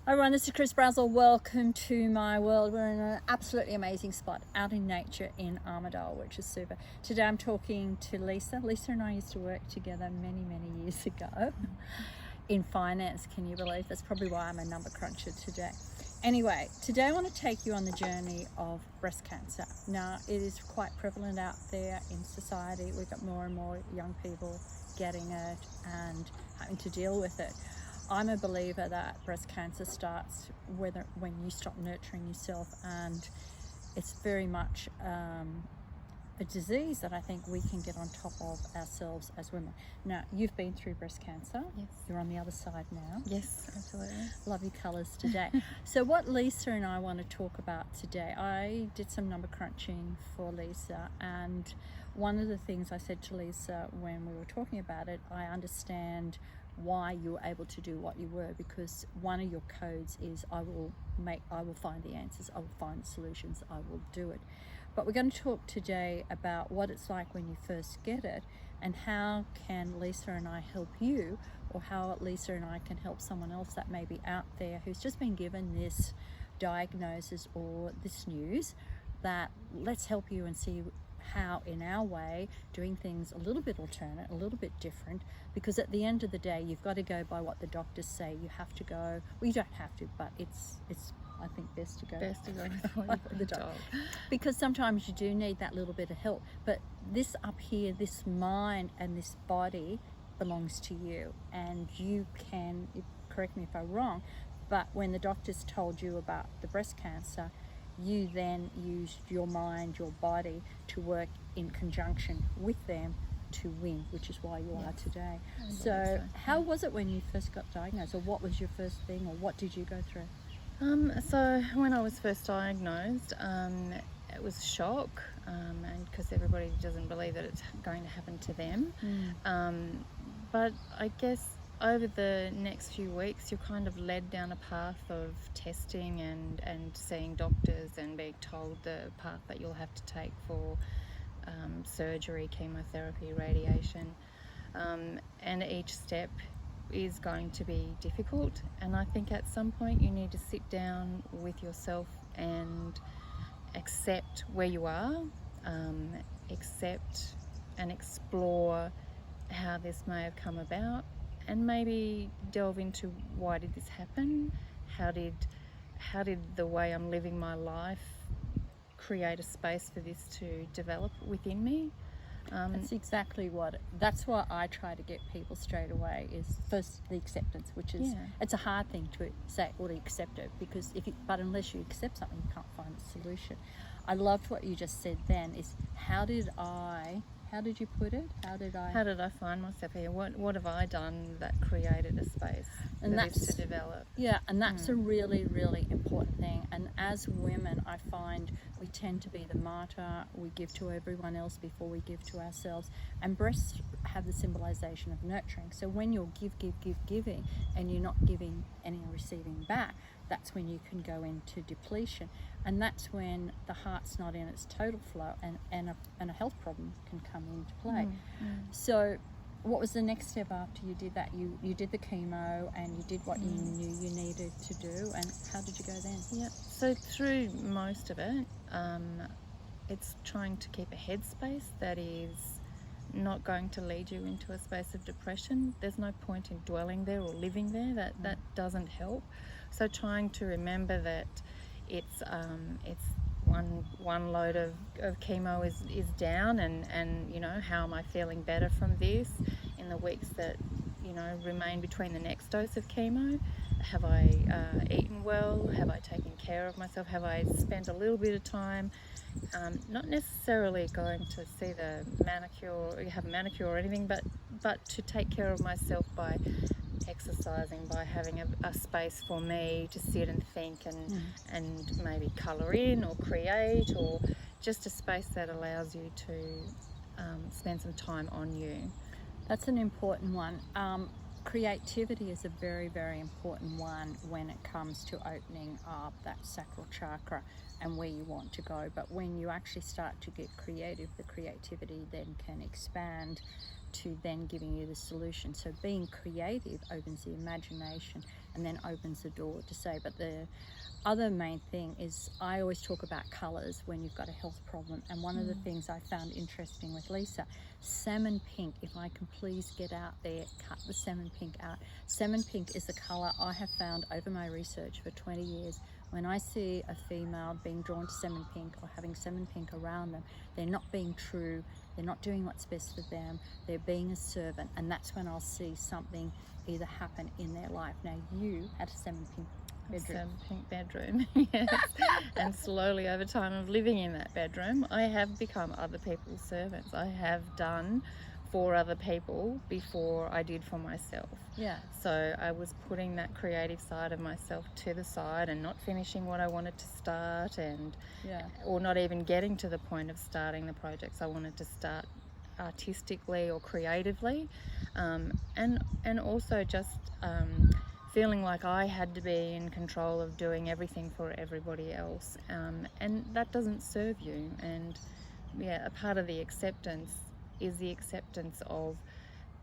Hi everyone, this is Chris Brazel. Welcome to my world. We're in an absolutely amazing spot out in nature in Armidale, which is super. Today I'm talking to Lisa. Lisa and I used to work together many years ago in finance. Can you believe? That's probably why I'm a number cruncher today. Anyway, today I want to take you on the journey of breast cancer. Now, it is quite prevalent out there in society. We've got more and more young people getting it and having to deal with it. I'm a believer that breast cancer starts when you stop nurturing yourself, and it's very much a disease that I think we can get on top of ourselves as women. Now, you've been through breast cancer. Yes. You're on the other side now. Yes, absolutely. Love your colours today. So what Lisa and I want to talk about today, I did some number crunching for Lisa, and one of the things I said to Lisa when we were talking about it, I understand why you were able to do what you were, because one of your codes is I will find the answers, I will find the solutions, I will do it. But we're going to talk today about what it's like when you first get it, and how can Lisa and I help you, or how Lisa and I can help someone else that may be out there who's just been given this diagnosis or this news, that let's help you and see how in our way doing things a little bit alternate, a little bit different, because at the end of the day you've got to go by what the doctors say. You have to go, well, you don't have to, but it's I think best to go with the doctor, because sometimes you do need that little bit of help. But this up here, this mind and this body belongs to you, and you can, correct me if I'm wrong, but when the doctors told you about the breast cancer, you then used your mind, your body, to work in conjunction with them to win, which is why you are today. So how was it when you first got diagnosed, or what was your first thing, or what did you go through? So when I was first diagnosed, it was shock, and because everybody doesn't believe that it's going to happen to them. But I guess over the next few weeks you're kind of led down a path of testing and seeing doctors and being told the path that you'll have to take for surgery, chemotherapy, radiation, and each step is going to be difficult. And I think at some point you need to sit down with yourself and accept where you are, accept and explore how this may have come about, and maybe delve into why did this happen, how did the way I'm living my life create a space for this to develop within me. That's exactly that's what I try to get people straight away, is first the acceptance, which is it's a hard thing to say or to accept it, because but unless you accept something, you can't find a solution. I loved what you just said then, is how did you put it? How did I find myself here? What have I done that created a space for this to develop? Yeah, and that's a really important thing. And as women, I find we tend to be the martyr. We give to everyone else before we give to ourselves. And breasts have the symbolization of nurturing. So when you're giving, and you're not giving any receiving back, that's when you can go into depletion. And that's when the heart's not in its total flow, and a health problem can come into play. So what was the next step after you did that? You did the chemo, and you did what you knew you needed to do, and how did you go then? Yeah, so through most of it, it's trying to keep a headspace that is not going to lead you into a space of depression. There's no point in dwelling there or living there. That doesn't help. So trying to remember that it's one load of chemo is down, and you know, how am I feeling better from this in the weeks that remain between the next dose of chemo? Have I eaten well? Have I taken care of myself? Have I spent a little bit of time, not necessarily going to see the manicure, have a manicure or anything, but to take care of myself by exercising, by having a space for me to sit and think and maybe colour in or create, or just a space that allows you to spend some time on you. That's an important one. Creativity is a very important one when it comes to opening up that sacral chakra and where you want to go. But when you actually start to get creative, the creativity then can expand to then giving you the solution. So being creative opens the imagination and then opens the door to say. But the other main thing is, I always talk about colors when you've got a health problem, and one of the things I found interesting with Lisa, salmon pink, if I can please get out there, cut the salmon pink out. Salmon pink is the color I have found over my research for 20 years. When I see a female being drawn to salmon pink or having salmon pink around them, they're not being true, they're not doing what's best for them, they're being a servant, and that's when I'll see something either happen in their life. Now, you had a salmon pink bedroom. Pink bedroom, yes. And slowly over time of living in that bedroom, I have become other people's servants. I have done for other people before I did for myself. Yeah. So I was putting that creative side of myself to the side and not finishing what I wanted to start, and or not even getting to the point of starting the projects I wanted to start artistically or creatively, and also just feeling like I had to be in control of doing everything for everybody else, and that doesn't serve you. And a part of the acceptance is the acceptance of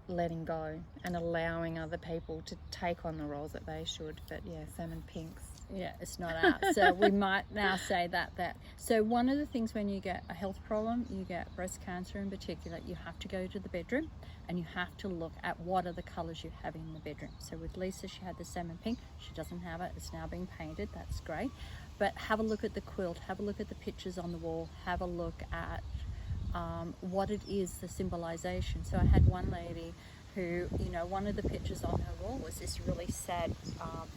letting go and allowing other people to take on the roles that they should. But salmon pinks. Yeah, it's not out. So we might now say that. So one of the things when you get a health problem, you get breast cancer in particular, you have to go to the bedroom and you have to look at what are the colours you have in the bedroom. So with Lisa, she had the salmon pink. She doesn't have it. It's now being painted. That's great. But have a look at the quilt. Have a look at the pictures on the wall. Have a look at what it is, the symbolization. So I had one lady who, one of the pictures on her wall was this really sad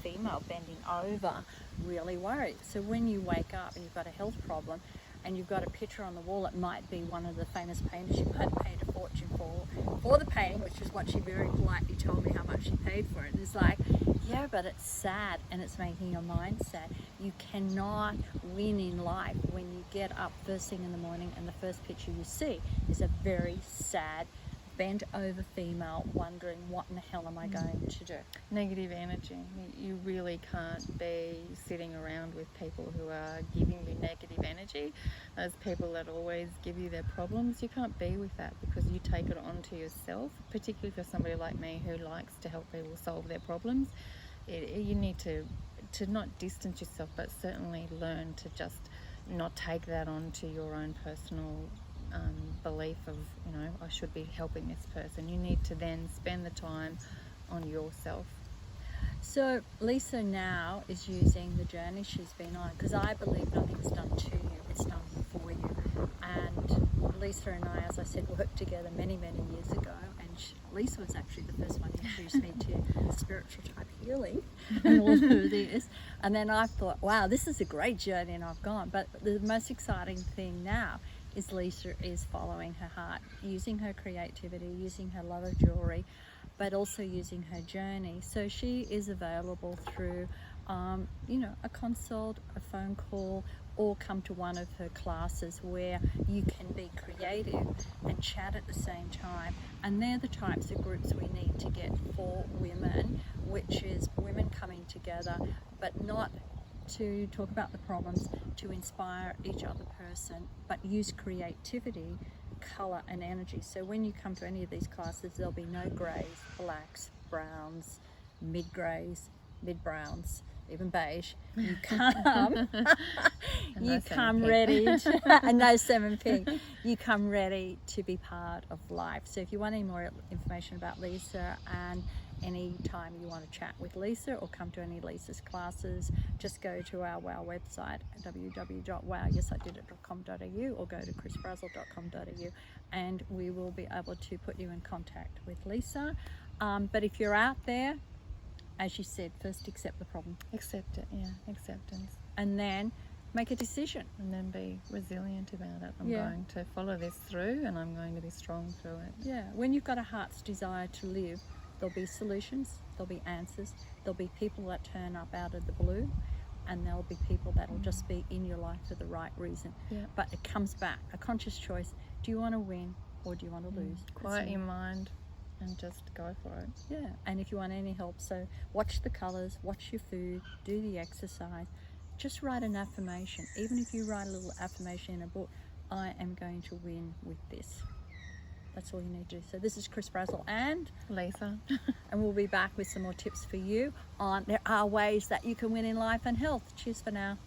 female bending over, really worried. So when you wake up and you've got a health problem and you've got a picture on the wall, it might be one of the famous painters you might paid a fortune for the painting, which is what she very politely told me how much she paid for it. And it's like, yeah, but it's sad and it's making your mind sad. You cannot win in life when you get up first thing in the morning and the first picture you see is a very sad, bent over female wondering, what in the hell am I going to do? Negative energy. You really can't be sitting around with people who are giving you negative energy. Those people that always give you their problems, you can't be with that because you take it onto yourself, particularly for somebody like me who likes to help people solve their problems. You need to not distance yourself, but certainly learn to just not take that onto your own personal belief of, I should be helping this person. You need to then spend the time on yourself. So Lisa now is using the journey she's been on, because I believe nothing's done to you, it's done for you. And Lisa and I, as I said, worked together many, many years ago, and Lisa was actually the first one who introduced me to spiritual type healing and all of this. And then I thought, wow, this is a great journey, and I've gone. But the most exciting thing now is Lisa is following her heart, using her creativity, using her love of jewelry, but also using her journey. So she is available through, a consult, a phone call, or come to one of her classes where you can be creative and chat at the same time. And they're the types of groups we need to get for women, which is women coming together, but not to talk about the problems, to inspire each other person, but use creativity, colour and energy. So when you come to any of these classes, there'll be no greys, blacks, browns, mid-greys, mid-browns, even beige. You come, you come ready to, and no salmon pink. You come ready to be part of life. So if you want any more information about Lisa, and any time you want to chat with Lisa or come to any of Lisa's classes, just go to our WOW website, www.wowyesIdidit.com.au, or go to chrisbrazel.com.au, and we will be able to put you in contact with Lisa. But if you're out there, as you said, first accept the problem. Accept it, acceptance. And then make a decision. And then be resilient about it. I'm going to follow this through, and I'm going to be strong through it. Yeah, when you've got a heart's desire to live, there'll be solutions, there'll be answers, there'll be people that turn up out of the blue, and there'll be people that'll just be in your life for the right reason. But it comes back, a conscious choice. Do you want to win or do you want to lose? Quiet your mind and just go for it. Yeah, and if you want any help, so watch the colours, watch your food, do the exercise, just write an affirmation. Even if you write a little affirmation in a book, I am going to win with this. That's all you need to do. So this is Chris Brazel and Lisa. we'll be back with some more tips for you on there are ways that you can win in life and health. Cheers for now.